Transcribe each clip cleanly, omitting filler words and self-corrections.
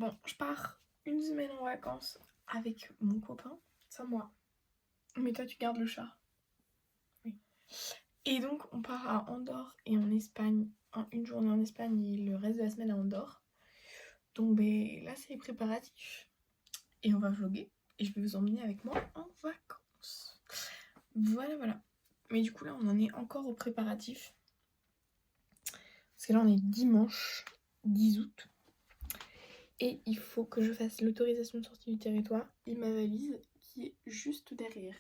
Bon, je pars une semaine en vacances avec mon copain, ça moi. Mais toi, tu gardes le chat. Oui. Et donc, on part à Andorre et en Espagne. Une journée en Espagne et le reste de la semaine à Andorre. Donc, ben, là, c'est les préparatifs. Et on va vlogger. Et je vais vous emmener avec moi en vacances. Voilà, voilà. Mais du coup, là, on en est encore aux préparatifs. Parce que là, on est dimanche 10 août. Et il faut que je fasse l'autorisation de sortie du territoire et ma valise qui est juste derrière.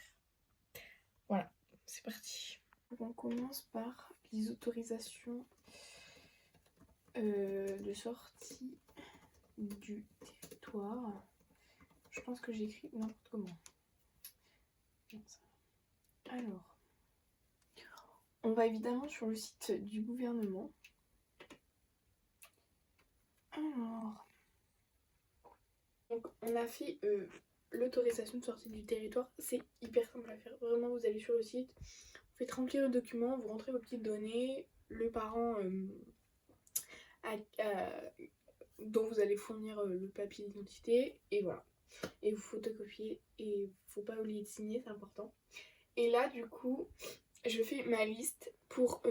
Voilà, c'est parti. Donc on commence par les autorisations de sortie du territoire. Je pense que j'écris n'importe comment. Alors, on va évidemment sur le site du gouvernement. Alors, donc on a fait l'autorisation de sortie du territoire. C'est hyper simple à faire. Vraiment, vous allez sur le site, vous faites remplir le document, vous rentrez vos petites données, le parent dont vous allez fournir le papier d'identité, et voilà. Et vous photocopiez, et faut pas oublier de signer, c'est important. Et là, du coup, je fais ma liste pour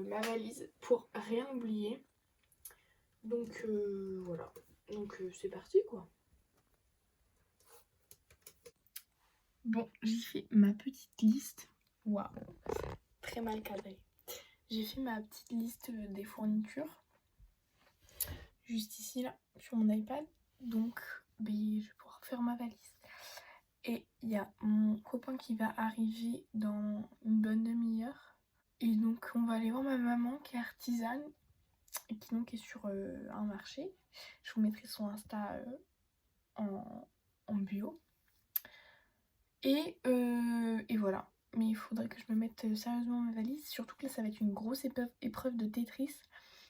ma valise, pour rien oublier. Donc voilà. Donc c'est parti, quoi. Bon, j'ai fait ma petite liste. Waouh, très mal cadré. J'ai fait ma petite liste des fournitures. Juste ici, là, sur mon iPad. Donc, ben, je vais pouvoir faire ma valise. Et il y a mon copain qui va arriver dans une bonne demi-heure. Et donc, on va aller voir ma maman qui est artisane et qui donc est sur un marché. Je vous mettrai son Insta en bio. Et voilà. Mais il faudrait que je me mette sérieusement ma valise. Surtout que là, ça va être une grosse épreuve de Tetris.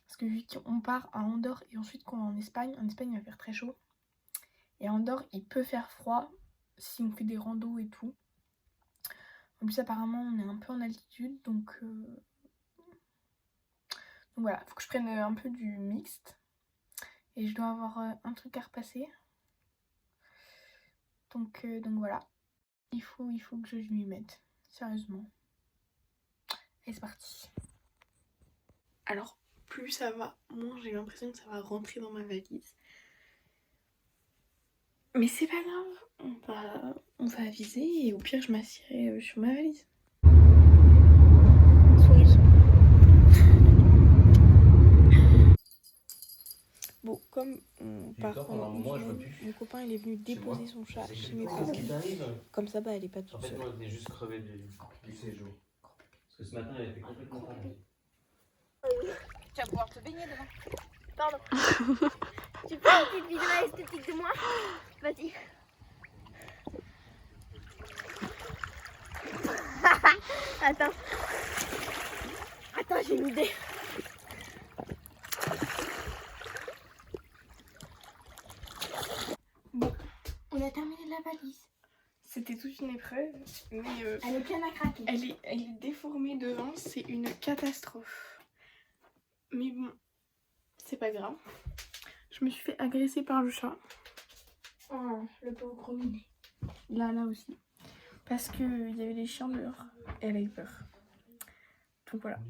Parce que vu qu'on part à Andorre et ensuite qu'on va en Espagne il va faire très chaud. Et à Andorre, il peut faire froid si on fait des randos et tout. En plus, apparemment, on est un peu en altitude. Donc voilà, faut que je prenne un peu du mixte. Et je dois avoir un truc à repasser. Donc voilà. Il faut que je m'y mette. Sérieusement. Et c'est parti. Alors, plus ça va, moins j'ai l'impression que ça va rentrer dans ma valise. Mais c'est pas grave, on va aviser et au pire je m'assierai sur ma valise. Souris. Bon, comme on part pendant une semaine, mon copain il est venu déposer son chat chez mes parents. Comme ça, bah elle est pas toute seule. En fait, moi, je venais juste crever du séjour. Parce que ce matin, elle était complètement pareille. Tu vas pouvoir te baigner demain. Pardon. Tu fais une petite vidéo esthétique de moi? Vas-y. Attends. Attends, j'ai une idée. Bon, on a terminé la valise. C'était toute une épreuve, mais Elle est pleine à craquer. elle est déformée devant, c'est une catastrophe. Mais bon, c'est pas grave. Je me suis fait agresser par le chat. Oh, le pauvre gros minet. Là aussi. Parce qu'il y avait des chiens dehors. Et elle a eu peur. Donc voilà.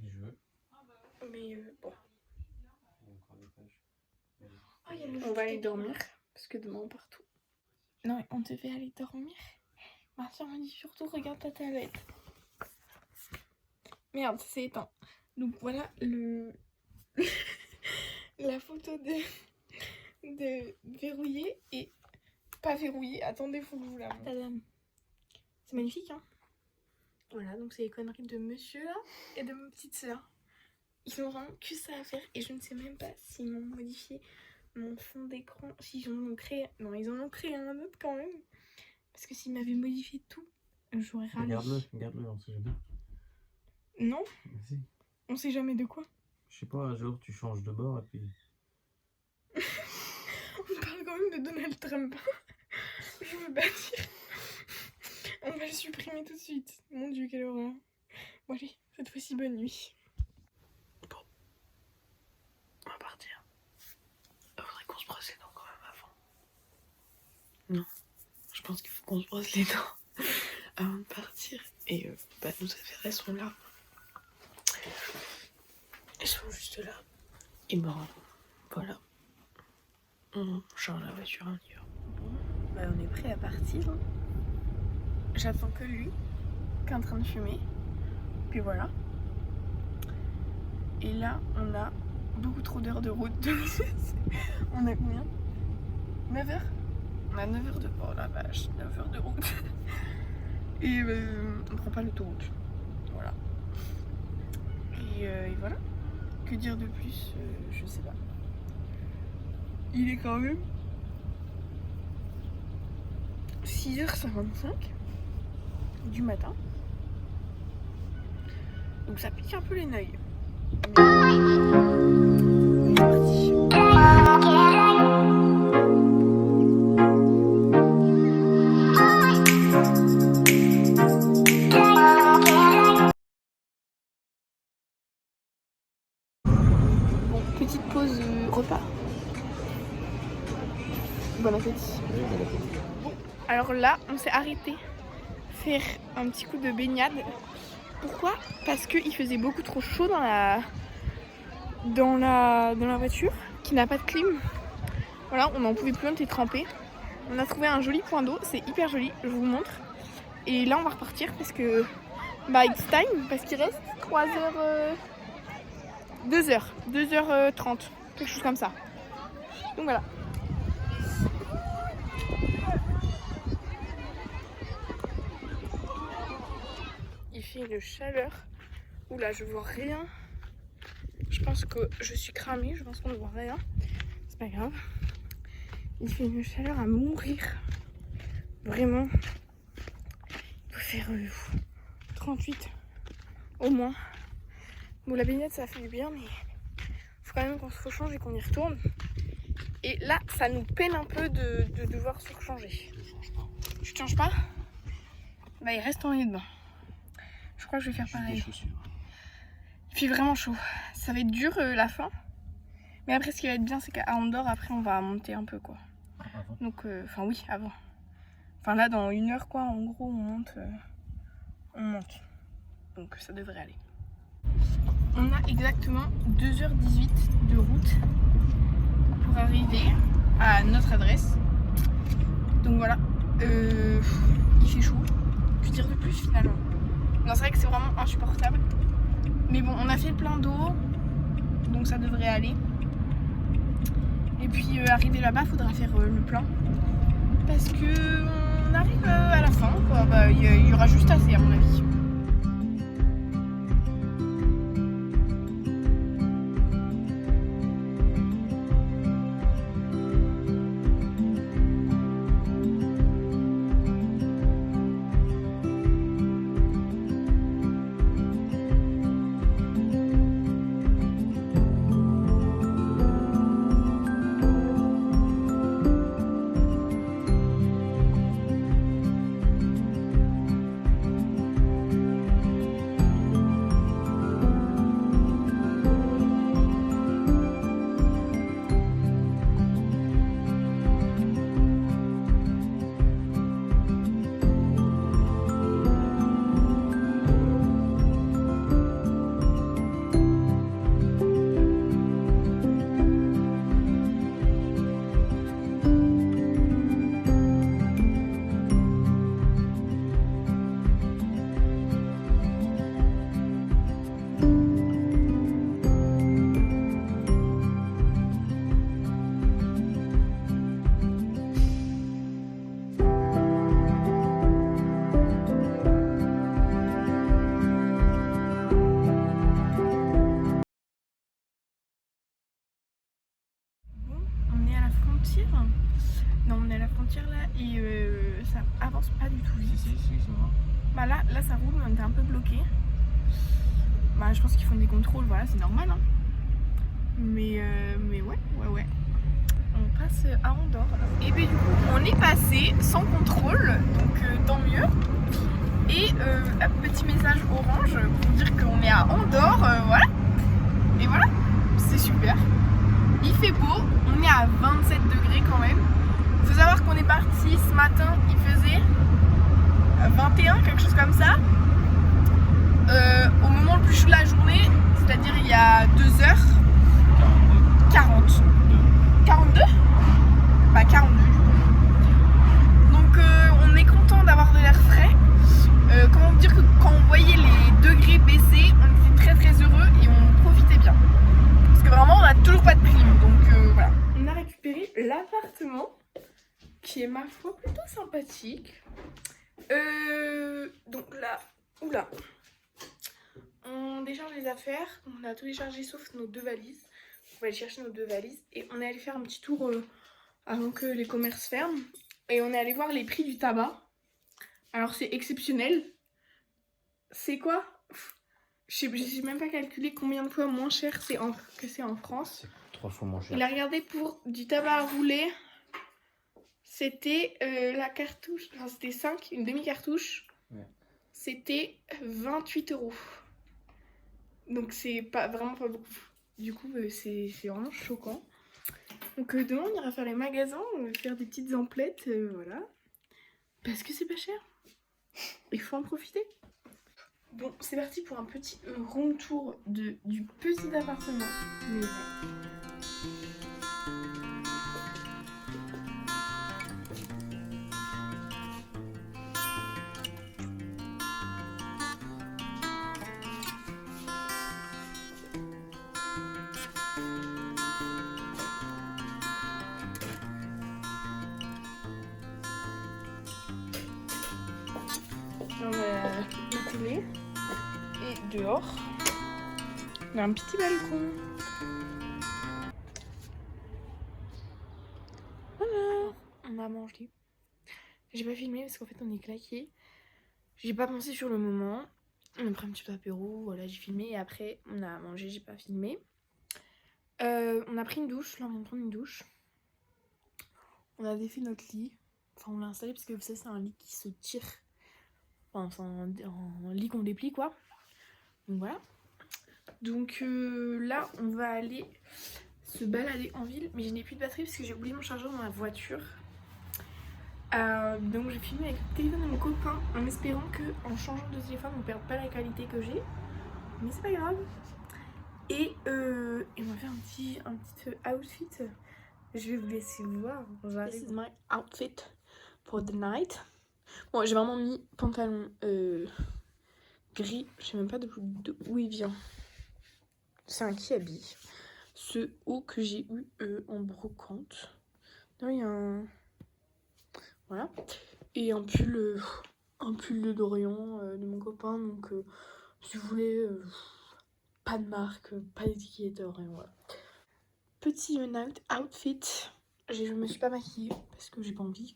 Mais bon. On va aller dormir. Parce que demain on part tout. Non, mais on devait aller dormir. Martin m'a dit surtout regarde ta tablette. Merde, ça s'est éteint. Donc voilà la photo de verrouillée et pas verrouillée. Attendez, faut que je vous la montre. C'est magnifique, hein. Voilà, donc c'est les conneries de monsieur là et de ma petite soeur. Ils ont vraiment que ça à faire et je ne sais même pas s'ils m'ont modifié mon fond d'écran. S'ils en ont créé... Non, ils en ont créé un autre quand même. Parce que s'ils m'avaient modifié tout, j'aurais râlé. Regarde-le, on sait jamais. Non, Vas-y. on sait jamais de quoi. Je sais pas, un jour tu changes de bord et puis... On parle quand même de Donald Trump. Je veux pas dire. On va le supprimer tout de suite. Mon dieu, quelle horreur. Bon allez, cette fois-ci bonne nuit. Bon, on va partir. Il faudrait qu'on se brosse les dents quand même avant. Non, je pense qu'il faut qu'on se brosse les dents avant de partir. Et nos affaires, elles sont là. Elles sont juste là. Et voilà. On change la voiture, on y va. On est prêt à partir. J'attends que lui, qui est en train de fumer. Puis voilà. Et là, on a beaucoup trop d'heures de route. On a combien? 9 heures? On a 9 heures de... Oh la vache, 9 heures de route. Et on prend pas l'autoroute. Voilà. Et voilà. Que dire de plus? Je sais pas. Il est quand même 6h55 du matin. Donc ça pique un peu les neuils. Mais... on est parti. Bon, petite pause repas. Bon appétit. Bon, alors là, on s'est arrêté faire un petit coup de baignade. Pourquoi? Parce qu'il faisait beaucoup trop chaud dans la voiture, qui n'a pas de clim. Voilà, on n'en pouvait plus, on était trempés. On a trouvé un joli point d'eau, c'est hyper joli, je vous montre. Et là, on va repartir parce que... it's time, parce qu'il reste 2h30, quelque chose comme ça. Donc voilà. Il fait une chaleur. Oula, je vois rien. Je pense que je suis cramée, je pense qu'on ne voit rien. C'est pas grave. Il fait une chaleur à mourir. Vraiment. Il faut faire 38 au moins. Bon, la baignade ça fait du bien, mais il faut quand même qu'on se rechange et qu'on y retourne. Et là, ça nous peine un peu de devoir se rechanger. Tu te changes pas? Bah, il reste en les dedans. Je crois que je vais faire pareil. Il fait vraiment chaud. Ça va être dur la fin. Mais après, ce qui va être bien, c'est qu'à Andorre, après, on va monter un peu, quoi. Donc, oui, avant. Enfin, là, dans 1 heure, quoi, en gros, on monte. Donc, ça devrait aller. On a exactement 2h18 de route pour arriver à notre adresse. Donc, voilà. Il fait chaud. Que dire de plus, finalement? Non, c'est vrai que c'est vraiment insupportable. Mais bon, on a fait plein d'eau. Donc, ça devrait aller. Et puis arriver là-bas, faudra faire le plein. Parce que on arrive à la fin, quoi. Bah, y aura juste assez à mon avis. Non, on est à la frontière là et ça avance pas du tout vite. Si, ça va. Bah là ça roule, mais on était un peu bloqué. Bah je pense qu'ils font des contrôles, voilà, c'est normal. Hein. Mais ouais. On passe à Andorre là. Et bien du coup, on est passé sans contrôle, donc tant mieux. Et un petit message orange pour dire qu'on est à Andorre, voilà. Et voilà, c'est super. Il fait beau, on est à 27 degrés quand même. Il faut savoir qu'on est est parti ce matin, il faisait 21, quelque chose comme ça. Au moment le plus chaud de la journée, c'est-à-dire il y a 2h, 40. 42 ? Bah 42. Donc on est content d'avoir de l'air frais. Comment vous dire que quand on voyait les degrés baisser, on était très très heureux et on profitait bien. Parce que vraiment on n'a toujours pas de clim, donc voilà. On a récupéré l'appartement qui est ma foi plutôt sympathique. Donc là, oula, on décharge les affaires, on a tout déchargé sauf nos 2 valises. On va aller chercher nos 2 valises et on est allé faire un petit tour avant que les commerces ferment. Et on est allé voir les prix du tabac. Alors c'est exceptionnel. C'est quoi? Je sais même pas calculer combien de fois moins cher que c'est en France. C'est 3 fois moins cher. Il a regardé pour du tabac à rouler. C'était la cartouche, enfin c'était 5, une demi-cartouche. Ouais. C'était 28 €. Donc c'est pas vraiment pas beaucoup. Du coup c'est vraiment choquant. Donc demain on ira faire les magasins, on va faire des petites emplettes, voilà. Parce que c'est pas cher. Il faut en profiter. Bon, c'est parti pour un petit room tour du petit appartement. Mais voilà. On a la télé et dehors on a un petit balcon. Voilà, on a mangé. J'ai pas filmé parce qu'en fait on est claqués. J'ai pas pensé sur le moment. On a pris un petit peu d'apéro, voilà, j'ai filmé et après on a mangé, j'ai pas filmé. On a pris une douche, là on vient de prendre une douche. On a défait notre lit. Enfin on l'a installé parce que vous savez c'est un lit qui se tire. Enfin un lit qu'on déplie quoi. Donc voilà. Donc là on va aller se balader en ville. Mais je n'ai plus de batterie parce que j'ai oublié mon chargeur dans la voiture. Donc j'ai filmé avec le téléphone de mon copain en espérant qu'en changeant de téléphone on ne perde pas la qualité que j'ai. Mais c'est pas grave. Et on va faire un petit outfit. Je vais vous laisser voir. This is my outfit for the night. Bon, j'ai vraiment mis pantalon gris. Je sais même pas d'où il vient. C'est un Kiabi. Ce haut que j'ai eu en brocante. Là, il y a un... Voilà. Et un pull de Dorian de mon copain. Donc, si vous voulez, pas de marque, pas d'étiquette, rien. Voilà. Petit night outfit. Je me suis pas maquillée parce que j'ai pas envie.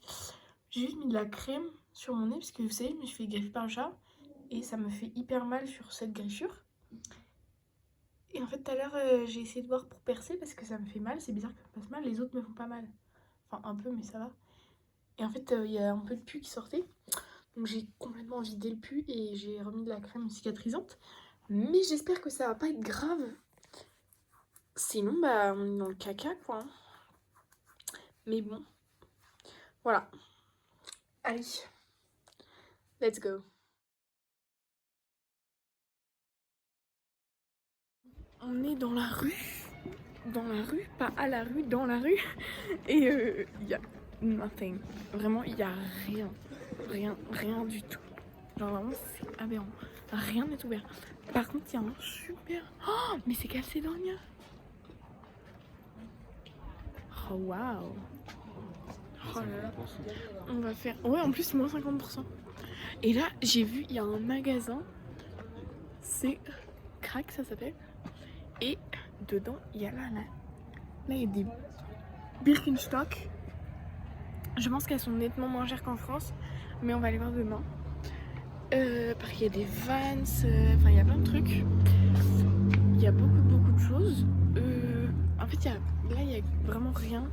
J'ai juste mis de la crème sur mon nez parce que vous savez, je me suis fait greffer par le chat et ça me fait hyper mal sur cette griffure. Et en fait, tout à l'heure, j'ai essayé de voir pour percer parce que ça me fait mal. C'est bizarre que ça me passe mal. Les autres me font pas mal. Enfin, un peu, mais ça va. Et en fait, il y a un peu de pus qui sortait. Donc, j'ai complètement vidé le pus et j'ai remis de la crème cicatrisante. Mais j'espère que ça va pas être grave. Sinon, bah, on est dans le caca, quoi. Mais bon. Voilà. Allez. Let's go. On est dans la rue. Dans la rue, pas à la rue, dans la rue. Et il y a nothing. Vraiment, il y a rien. Rien du tout. Genre vraiment, c'est aberrant. Rien n'est ouvert. Par contre, il y a un super... Oh, mais c'est Calcédonia. Oh, waouh. Oh là là. On va faire... Ouais, en plus, moins 50%. Et là, j'ai vu, il y a un magasin. C'est Crack, ça s'appelle. Et dedans, il y a là, il y a des Birkenstock. Je pense qu'elles sont nettement moins chères qu'en France. Mais on va aller voir demain. Parce qu'il y a des Vans, enfin il y a plein de trucs. Il y a beaucoup de choses. En fait, là, il y a vraiment rien.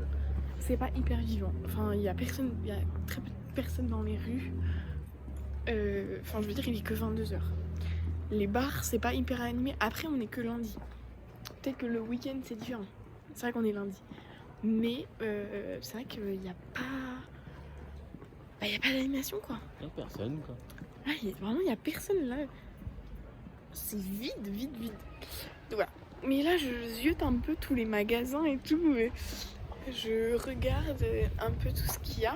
C'est pas hyper vivant. Enfin, il y a personne, il y a très peu de personnes dans les rues. Enfin, je veux dire, il est que 22h. Les bars, c'est pas hyper animé. Après, on est que lundi. Peut-être que le week-end, c'est différent. C'est vrai qu'on est lundi. Mais c'est vrai qu'il n'y a pas Bah, y a pas d'animation, quoi. Y'a personne quoi. Ah, vraiment, y a personne là. C'est vide, vide, vide. Donc voilà. Mais là, je ziote un peu tous les magasins et tout. Je regarde un peu tout ce qu'il y a.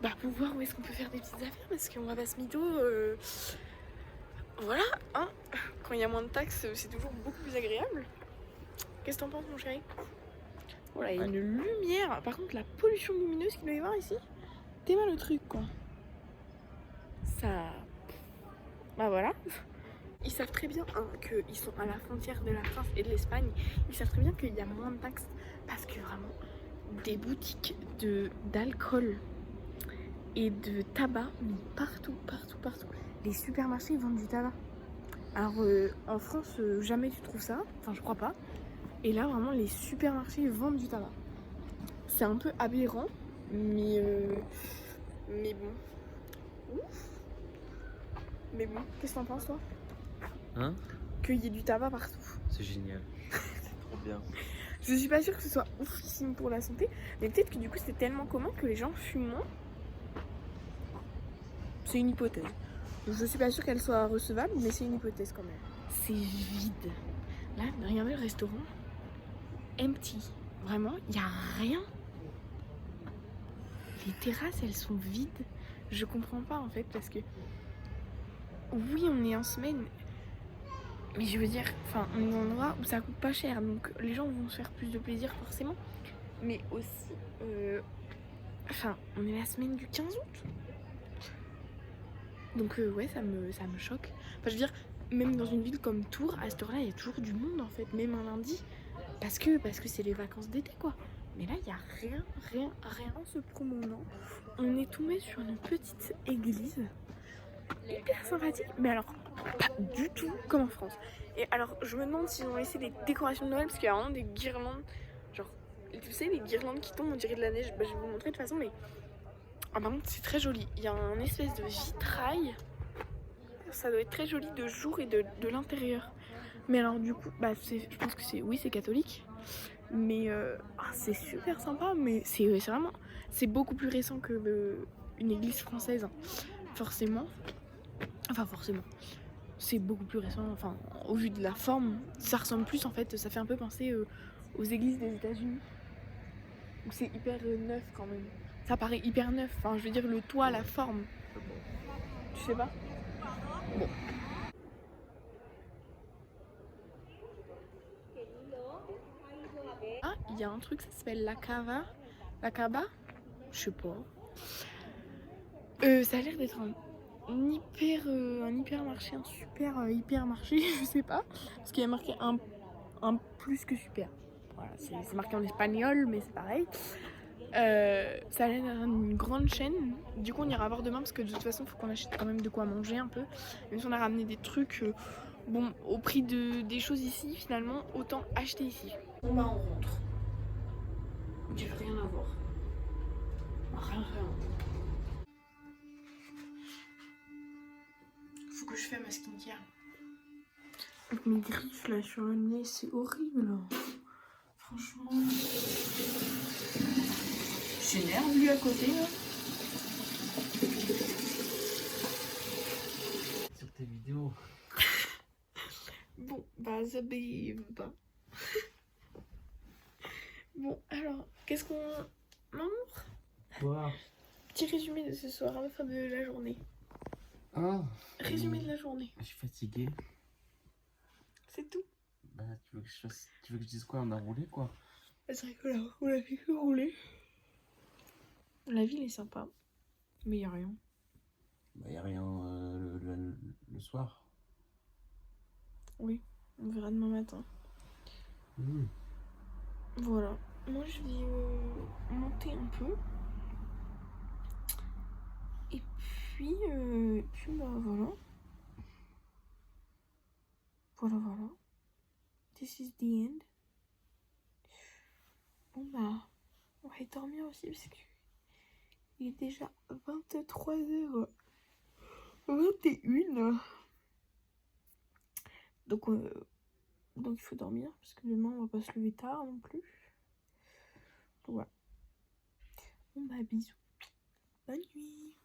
Bah, pour voir où est-ce qu'on peut faire des petites affaires. Parce qu'on va pas se mytho. Voilà, hein. Quand il y a moins de taxes, c'est toujours beaucoup plus agréable. Qu'est-ce que t'en penses, mon chéri? Voilà, il y a une lumière. Par contre, la pollution lumineuse qu'il doit y avoir ici, t'es mal le truc, quoi. Ça... Bah voilà. Ils savent très bien hein, qu'ils sont à la frontière de la France et de l'Espagne. Ils savent très bien qu'il y a moins de taxes. Parce que vraiment, des boutiques d'alcool et de tabac, mais partout, partout, partout. Les supermarchés vendent du tabac. Alors en France, jamais tu trouves ça. Enfin, je crois pas. Et là, vraiment, les supermarchés vendent du tabac. C'est un peu aberrant, mais bon. Ouf. Mais bon, qu'est-ce que t'en penses, toi? Hein? Qu'il y ait du tabac partout. C'est génial. C'est trop bien. Je suis pas sûre que ce soit oufissime pour la santé, mais peut-être que du coup c'est tellement commun que les gens fument moins. C'est une hypothèse. Je suis pas sûre qu'elle soit recevable, mais c'est une hypothèse quand même. C'est vide. Là, regardez le restaurant. Empty. Vraiment, il y a rien. Les terrasses, elles sont vides. Je comprends pas en fait parce que oui, on est en semaine. Mais je veux dire, enfin, on est dans un endroit où ça coûte pas cher, donc les gens vont se faire plus de plaisir forcément. Mais aussi, enfin, on est la semaine du 15 août. Donc ouais, ça me choque. Enfin, je veux dire, même dans une ville comme Tours, à cette heure-là, il y a toujours du monde en fait, même un lundi. Parce que c'est les vacances d'été, quoi. Mais là, il n'y a rien en se promenant. On est tombé sur une petite église hyper sympathique, mais alors pas du tout comme en France. Et alors je me demande s'ils ont laissé des décorations de Noël parce qu'il y a vraiment des guirlandes, genre tu sais les guirlandes qui tombent on dirait de la neige. Bah, je vais vous montrer de toute façon, mais par contre c'est très joli. Il y a un espèce de vitrail, ça doit être très joli de jour et de l'intérieur. Mais alors du coup bah je pense que c'est catholique, mais c'est super sympa, mais c'est vraiment c'est beaucoup plus récent que une église française hein. Forcément. Enfin forcément, c'est beaucoup plus récent, enfin au vu de la forme, ça ressemble plus en fait, ça fait un peu penser aux églises des États-Unis. Où c'est hyper neuf quand même. Ça paraît hyper neuf, enfin je veux dire le toit, la forme. Tu sais pas? Bon. Ah, il y a un truc, ça s'appelle la cava. La cava? Je sais pas. Ça a l'air d'être un hypermarché, un super hypermarché, je sais pas. Parce qu'il y a marqué un plus que super. Voilà, c'est marqué en espagnol, mais c'est pareil. Ça a l'air d'être une grande chaîne. Du coup, on ira voir demain parce que de toute façon, il faut qu'on achète quand même de quoi manger un peu. Même si on a ramené des trucs, bon, au prix des choses ici, finalement, autant acheter ici. Bon, bah, on rentre. Il n'y a rien à voir. Rien. Faut que je fasse ma skincare. Avec mes griffes là sur le nez, c'est horrible. Franchement. S'énerve lui à côté là. Sur tes vidéos. Bon, bah ça veut pas. Bon, alors, qu'est-ce qu'on... Mamour ? Quoi? Petit résumé de ce soir, enfin de la journée. Ah. Résumé de la journée. Je suis fatigué. C'est tout. Bah tu veux que je dise quoi? On a roulé quoi? C'est vrai que là, on a fait que rouler. La ville est sympa, mais y a rien. Bah y a rien le soir. Oui, on verra demain matin. Voilà. Moi je vais monter un peu. Et puis bah voilà. Voilà. This is the end. Bon bah, on va dormir aussi parce que il est déjà 23h21. Donc il faut dormir parce que demain on va pas se lever tard non plus. Donc voilà. Bon bah bisous. Bonne nuit.